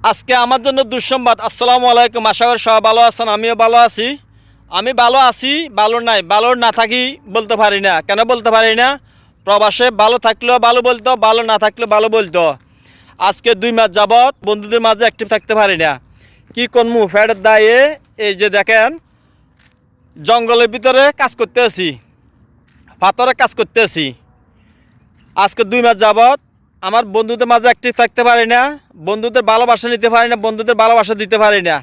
আজকে আমার জন্য দুঃসংবাদ। আসসালামু আলাইকুম। আশা করি সবাই ভালো আছেন, আমিও ভালো আছি। আমি ভালো আছি, ভালো নাই, ভালো না থাকি বলতে পারি না। কেন বলতে পারি না? প্রবাসে ভালো থাকলেও ভালো বলতো, ভালো না থাকলেও ভালো বলতো। আজকে 2 মাস যাবৎ বন্ধুদের মাঝে অ্যাক্টিভ থাকতে পারি না। কি করবো? ফ্যাটের দায়ে এই যে দেখেন, জঙ্গলের ভিতরে কাজ করতে আছি, পাথরে কাজ করতে আছি। আজকে 2 মাস যাবৎ আমার বন্ধুদের মাঝে অ্যাক্টিভ থাকতে পারি না, বন্ধুদের ভালোবাসা নিতে পারি না, বন্ধুদের ভালোবাসা দিতে পারি না।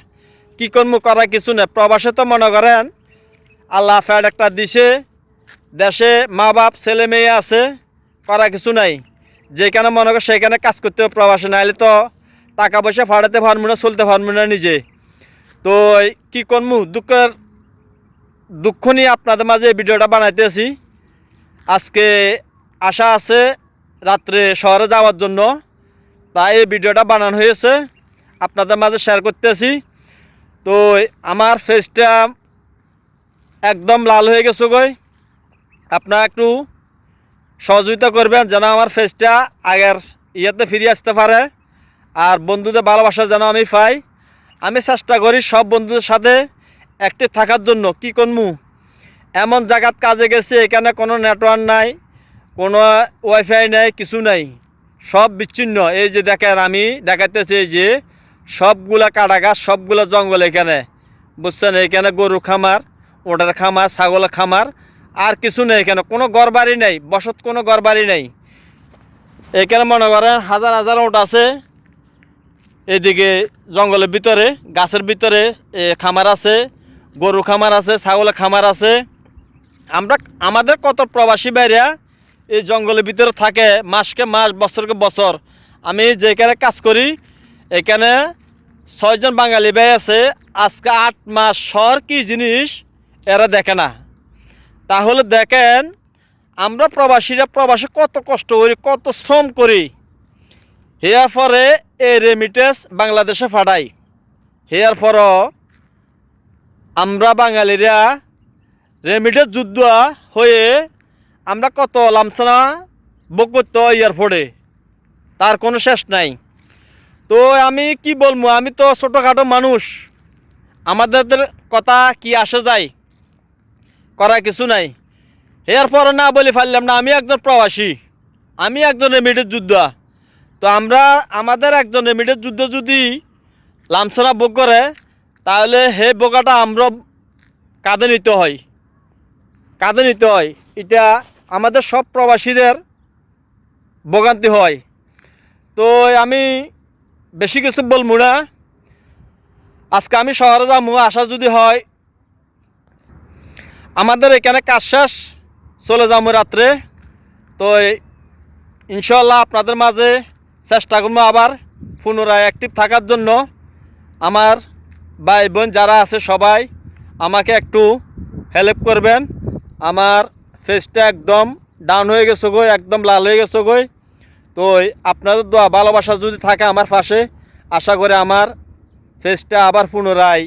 কী করবো? করার কিছু না। প্রবাসে তো মনে করেন আল্লাহ ফ্যাট একটা দিছে, দেশে মা বাপ ছেলে মেয়ে আছে, করার কিছু নাই। যেখানে মনে করেন সেখানে কাজ করতে হবে প্রবাসে, নাহলে তো টাকা পয়সা ফাটাতে পারবো না, চলতে পারবো না নিজে। তো কী করবো? দুঃখ নিয়ে আপনাদের মাঝে এই ভিডিওটা বানাইতেছি। আজকে আশা আছে রাত্রে শহরে যাওয়ার জন্য, তাই এই ভিডিওটা বানানো হয়েছে, আপনাদের মাঝে শেয়ার করতেছি। তো আমার ফেসটা একদম লাল হয়ে গেছে গই। আপনারা একটু সহযোগিতা করবেন যেন আমার ফেসটা আগের ইয়েতে ফিরে আসতে পারে, আর বন্ধুদের ভালোবাসা যেন আমি পাই। আমি চেষ্টা করি সব বন্ধুদের সাথে অ্যাক্টিভ থাকার জন্য। কী করবো? এমন জায়গাত কাজে গেছে, এখানে কোনো নেটওয়ার্ক নাই, কোনো ওয়াইফাই নাই, কিছু নাই, সব বিচ্ছিন্ন। এই যে দেখেন, আমি দেখাইতেছি, এই যে সবগুলা কাটা গাছ, সবগুলো জঙ্গল এখানে, বুঝছেন? এখানে গরু খামার, ওটার খামার, ছাগলের খামার, আর কিছু নেই এখানে। কোনো ঘর বাড়ি নেই, বসত কোনো ঘর বাড়ি নেই। এখানে মনে করেন হাজার হাজার ওট আছে। এইদিকে জঙ্গলের ভিতরে, গাছের ভিতরে খামার আছে, গরু খামার আছে, ছাগলের খামার আছে। আমাদের কত প্রবাসী বাইরা এই জঙ্গলের ভিতরে থাকে, মাসকে মাস, বছরকে বছর। আমি যেখানে কাজ করি এখানে 6 জন বাঙালি ভাই আছে। আজকে 8 মাস শহর কি জিনিস এরা দেখে না। তাহলে দেখেন, আমরা প্রবাসীরা প্রবাসে কত কষ্ট করি, কত শ্রম করি। হেয়ার পরে এই রেমিটেন্স বাংলাদেশে পাঠাই। হেয়ার পরও আমরা বাঙালিরা রেমিটেন্স যুদ্ধ হয়ে আমরা কত লামসানা ভোগ করতে হয় এয়ারপোর্টে, তার কোনো শেষ নাই। তো আমি কি বলবো? আমি তো ছোটোখাটো মানুষ, আমাদের কথা কি আসে যায়, করার কিছু নাই। এরপরে না বলে ফেললাম না, আমি একজন প্রবাসী, আমি একজন রেমিটেন্স যোদ্ধা। তো আমাদের একজন রেমিটেন্স যুদ্ধ যদি লামসানা ভোগ করে, তাহলে হে বোকাটা আমরা কাঁধে নিতে হয়, কাঁধে নিতে হয়। এটা আমাদের সব প্রবাসীদের ভোগান্তি হয়। তো আমি বেশি কিছু বলবো না। আজকে আমি শহরে যাবো, আসা যদি হয় আমাদের এখানে কাজ শেষ, চলে যাবো রাত্রে। তো ইনশাল্লাহ আপনাদের মাঝে চেষ্টা করবো আবার পুনরায় অ্যাক্টিভ থাকার জন্য। আমার ভাই বোন যারা আছে সবাই আমাকে একটু হেল্প করবেন। আমার ফেসটা একদম ডাউন হয়ে গেছে গই, একদম লাল হয়ে গেছে গই। তো আপনাদের দোয়া ভালোবাসা যদি থাকে আমার পাশে, আশা করে আমার ফেসটা আবার পুনরায়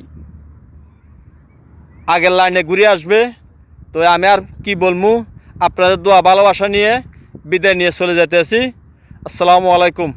আগের লাইনে ঘুরে আসবে। তো আমি আর কি বলবো, আপনাদের দোয়া ভালোবাসা নিয়ে বিদায় নিয়ে চলে যেতেছি। আসসালামু আলাইকুম।